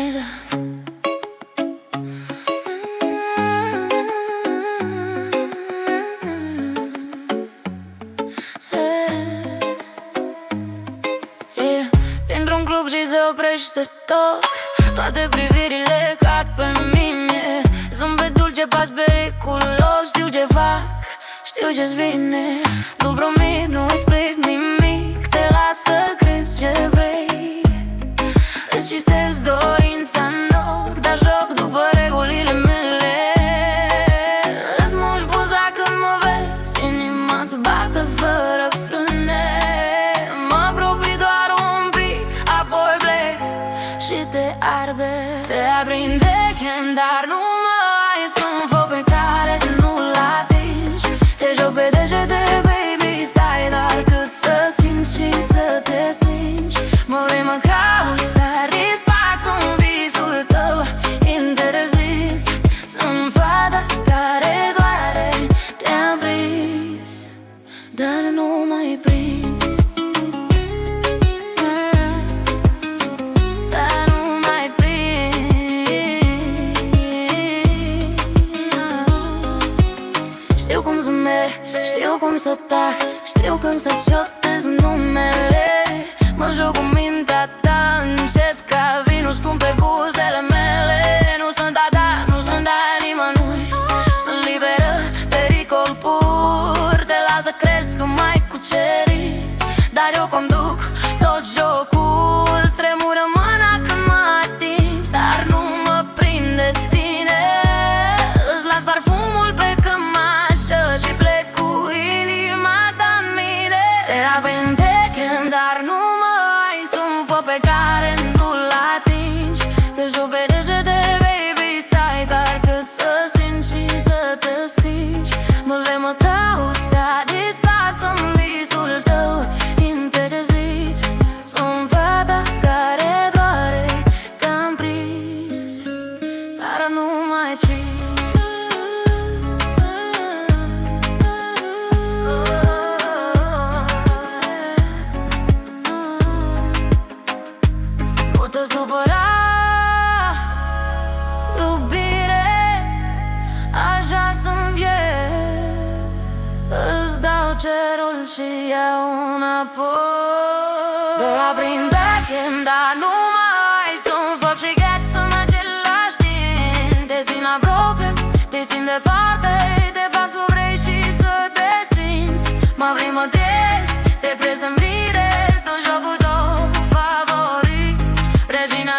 timida. Dintr-un club și se oprește tot, toate privirile cad pe mine. Zâmbet dulce, pas periculos. Știu ce fac, știu ce-ți vine. Nu promit, nu explic nimic. Te las să crezi ce vrei. Îți citesc dorința în ochi, dar joc după regulile mele. Îți muși buza când mă vezi, inima-ți bate fără frâne. Mă apropii doar un pic, apoi plec și te arde. Te aprinde chem, dar nu mai sunt foc pe care nu-l atingi. Te joc pe degete, baby, stai doar cât să simți și să te stingi. Mă vrei, mă cauți, dar disparți un visul tău interzis. Sunt fata care doare, te-am prins, dar nu mai prins. Dar nu mai prins. Știu cum să merg, știu cum să tac, știu când să-ți jotez numele. Mă joc cu mintea ta încet ca vinul scump pe buzele mele. Nu sunt a ta, nu sunt a nimănui. Sunt liberă, pericol pur. Te las să crezi că m-ai cucerit, dar eu conduc tot jocul. Stremură mâna când mă atingi, dar nu mă prinde tine. Îți las parfumul pe cămașă și plec cu inima ta în mine. Te aprinde chem, dar nu mai sunt foc pe care nu-l atingi. Te joc pe degete, baby, stai doar cât să simți și să te stingi. Mă vrei, mă cauți, dar disparți în visul tău interzis. Sunt fata care doare, te-am prins, dar nu mai prins. Nu te supăra, iubire, așa sunt eu. Îți dau cerul și iau înapoi. Te aprinde chem, dar nu mai sunt foc și gheț în același timp. Te simt aproape, te simt departe. Te fac să vrei și să te simți. Mă vrei, mă tezi, te prezent bine. Sunt jocul tău favorit, regina